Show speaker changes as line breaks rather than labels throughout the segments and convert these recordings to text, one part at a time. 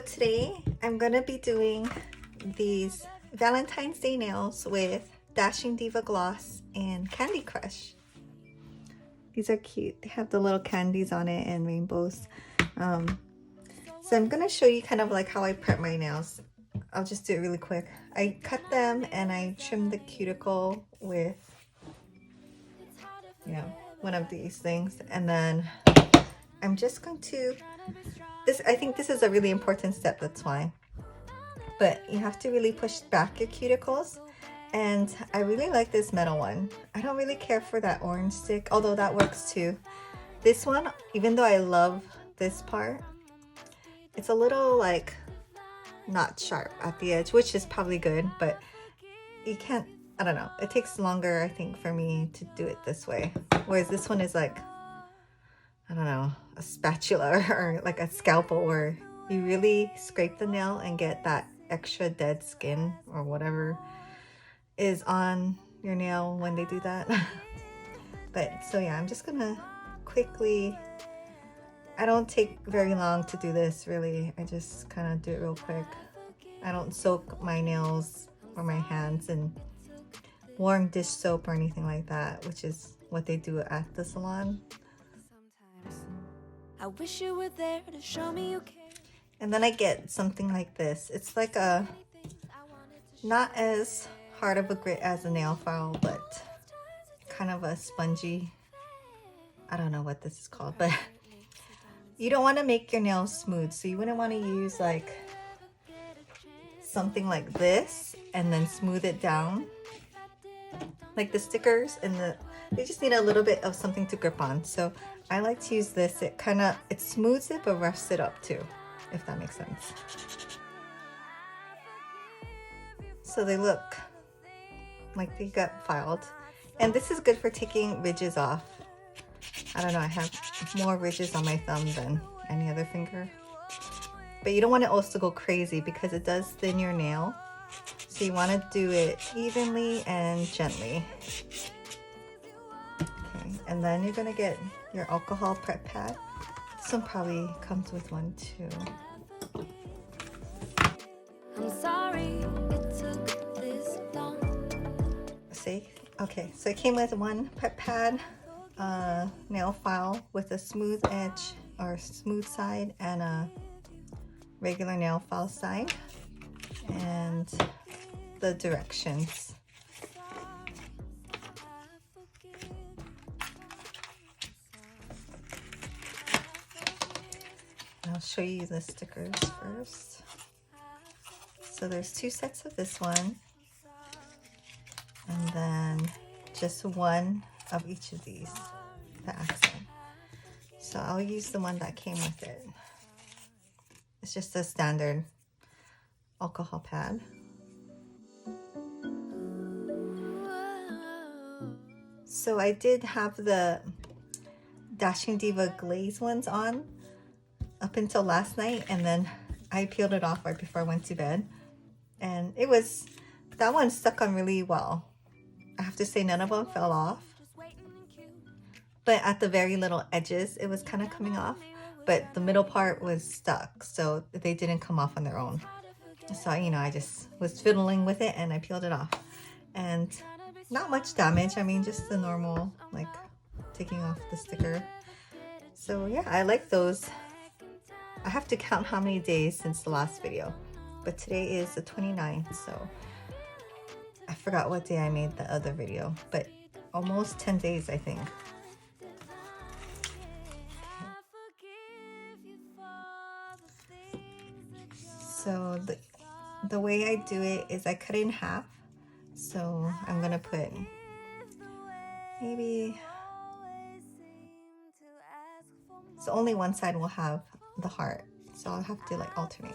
today I'm gonna be doing these Valentine's Day nails with Dashing Diva gloss and Candy Crush. These are cute. They have the little candies on it and rainbows. So I'm gonna show you kind of like how I prep my nails. I'll just do it really quick. I cut them and I trim the cuticle with, you know, one of these things, and then I'm just going to, I think this is a really important step, that's why. But you have to really push back your cuticles, and I really like this metal one. I don't really care for that orange stick, although that works too. This one, even though I love this part, it's a little like not sharp at the edge, which is probably good, but you can't, I don't know, it takes longer I think for me to do it this way, whereas this one is like, I don't know, a spatula or like a scalpel where you really scrape the nail and get that extra dead skin or whatever is on your nail when they do that. But so yeah, I'm just gonna quickly, I don't take very long to do this really, I just kind of do it real quick. I don't soak my nails or my hands in warm dish soap or anything like that, which is what they do at the salon. I wish you were there to show me you care. And then I get something like this. It's like a, not as hard of a grit as a nail file, but kind of a spongy, I don't know what this is called, but you don't want to make your nails smooth, so you wouldn't want to use like something like this and then smooth it down like the stickers, and they just need a little bit of something to grip on. So I like to use this. It smooths it but roughs it up too, if that makes sense. So they look like they got filed, and this is good for taking ridges off. I don't know, I have more ridges on my thumb than any other finger, but you don't want it also go crazy because it does thin your nail, so you want to do it evenly and gently. Okay, and then you're gonna get your alcohol prep pad. This one probably comes with one too. I'm sorry it took this long. See? Okay, so it came with one prep pad, nail file with a smooth edge or smooth side and a regular nail file side, and the directions. I'll show you the stickers first. So there's two sets of this one, and then just one of each of these, the accent. So I'll use the one that came with it. It's just a standard alcohol pad. So I did have the Dashing Diva glaze ones on up until last night, and then I peeled it off right before I went to bed, and that one stuck on really well. I have to say none of them fell off, but at the very little edges it was kind of coming off, but the middle part was stuck, so they didn't come off on their own. So, you know, I just was fiddling with it and I peeled it off, and not much damage. I mean, just the normal, like taking off the sticker. So yeah, I like those. I have to count how many days since the last video, but today is the 29th, so I forgot what day I made the other video, but almost 10 days I think. So the way I do it is I cut it in half. So I'm gonna put maybe, so only one side will have the heart, so I'll have to like alternate.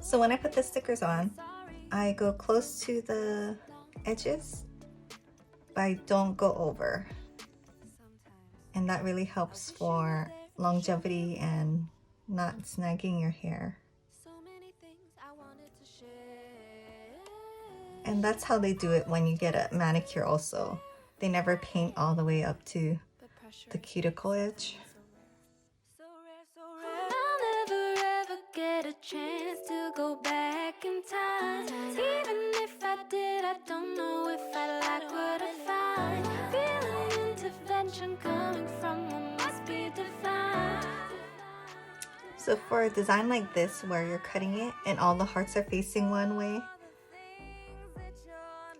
So when I put the stickers on, I go close to the edges, but I don't go over. And that really helps for longevity and not snagging your hair. And that's how they do it when you get a manicure also. They never paint all the way up to the cuticle edge.
I'll never ever get a chance to go back in time. Even if I did, I don't know if I like what I find. Feeling intervention coming from what must be divine.
So for a design like this where you're cutting it and all the hearts are facing one way,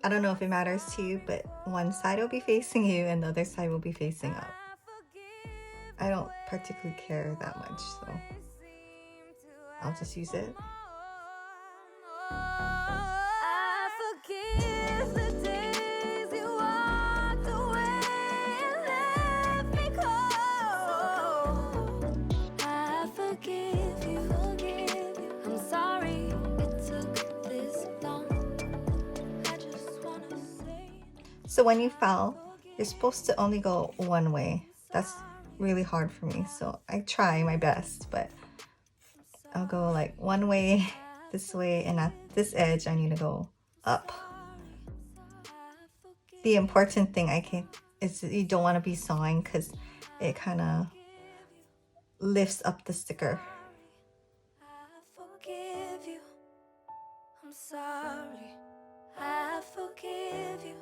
I don't know if it matters to you, but one side will be facing you and the other side will be facing up. I don't particularly care that much, so I'll just use it.
I forgive the days you walked away and left me cold. I forgive you. I'm sorry it took this long. I just wanna say.
So when you file, you're supposed to only go one way. That's really hard for me, so I try my best, but I'll go like one way this way, and at this edge I need to go up. The important thing is you don't want to be sawing because it kind of lifts up the sticker.
I forgive you. I'm sorry. I forgive you.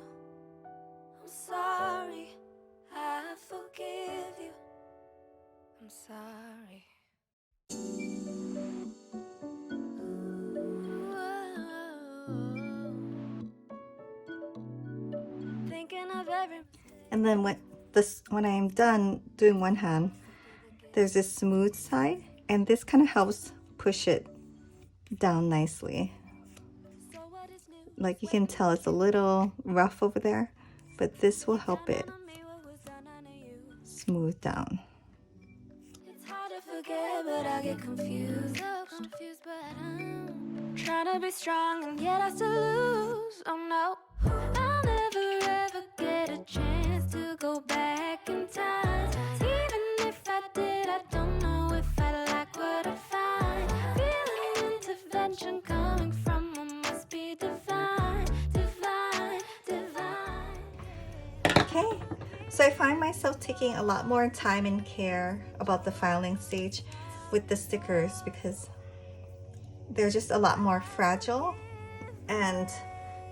I'm sorry. I forgive you. I'm sorry. Thinking of every.
And then when I'm done doing one hand, there's this smooth side, and this kind of helps push it down nicely. Like you can tell it's a little rough over there, but this will help it smooth down.
It's hard to forget, but I get confused. But I'm trying to be strong, and yet I still lose. Oh no, I'll never ever get a chance to go back in time. Even if I did, I don't know if I like what I find. Feeling intervention coming from what must be divine.
Okay, so I find myself taking a lot more time and care about the filing stage with the stickers because they're just a lot more fragile and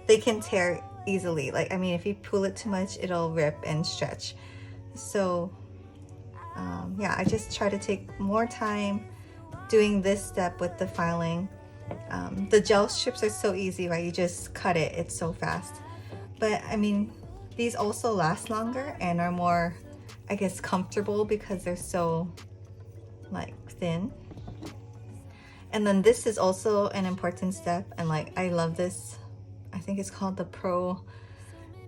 they can tear easily. Like, I mean, if you pull it too much, it'll rip and stretch. So yeah, I just try to take more time doing this step with the filing. The gel strips are so easy, right? You just cut it, it's so fast. But I mean, these also last longer and are more, I guess, comfortable because they're so like thin. And then this is also an important step, and like I love this. I think it's called the Pro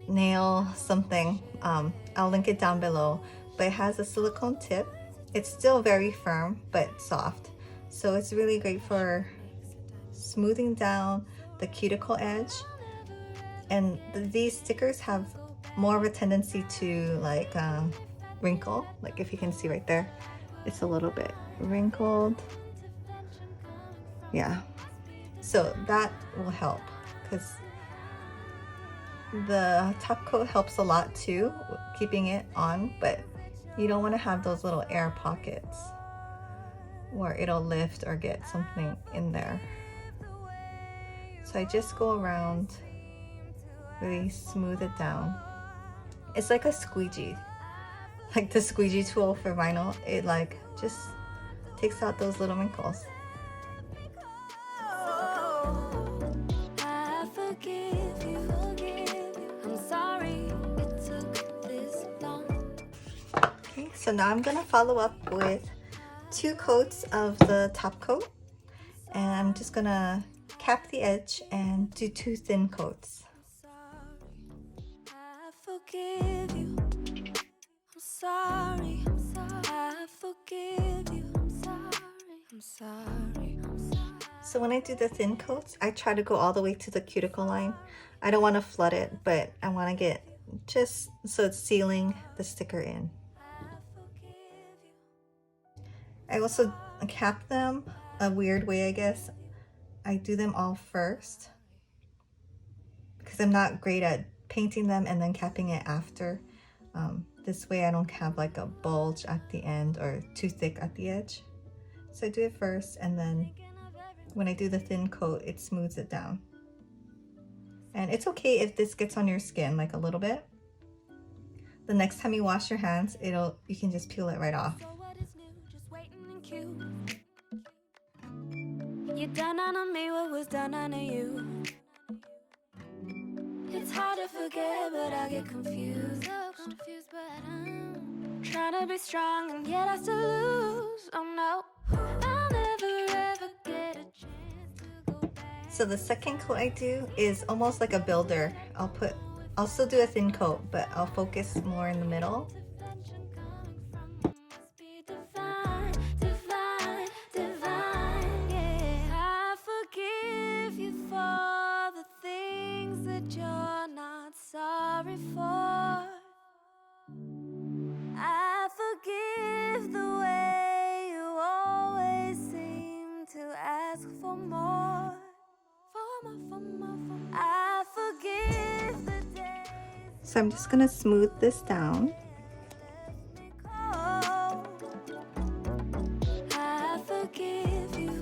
Nail something. I'll link it down below, but it has a silicone tip. It's still very firm but soft, so it's really great for smoothing down the cuticle edge. And these stickers have more of a tendency to like wrinkle. Like if you can see right there, it's a little bit wrinkled. Yeah, so that will help because the top coat helps a lot too, keeping it on, but you don't want to have those little air pockets where it'll lift or get something in there. So I just go around, really smooth it down. It's like a squeegee, like the squeegee tool for vinyl. It like just takes out those little wrinkles. So now I'm gonna follow up with 2 coats of the top coat, and I'm just gonna cap the edge and do 2 thin coats.
I forgive you. I'm sorry. I forgive you. I'm sorry.
So when I do the thin coats, I try to go all the way to the cuticle line. I don't want to flood it, but I want to get just so it's sealing the sticker in. I also cap them a weird way, I guess. I do them all first because I'm not great at painting them and then capping it after. This way I don't have like a bulge at the end or too thick at the edge. So I do it first, and then when I do the thin coat, it smooths it down. And it's okay if this gets on your skin like a little bit. The next time you wash your hands, you can just peel it right off.
You done on me what was done on you. It's hard to forget, but I get confused. So confused, but I'm trying to be strong, and yet I still lose. Oh no, I'll never ever get a chance to go back.
So the second coat I do is almost like a builder. I'll still do a thin coat, but I'll focus more in the middle.
Sorry for. I forgive the way you always seem to ask for more. I forgive the days.
So I'm just gonna smooth this down.
I forgive you.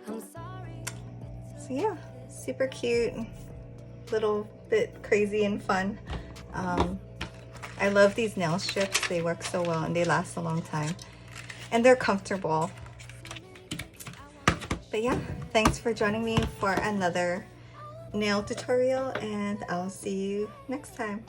I'm sorry.
So yeah, super cute. Little bit crazy and fun. I love these nail strips. They work so well and they last a long time, and they're comfortable. But yeah, thanks for joining me for another nail tutorial, and I'll see you next time.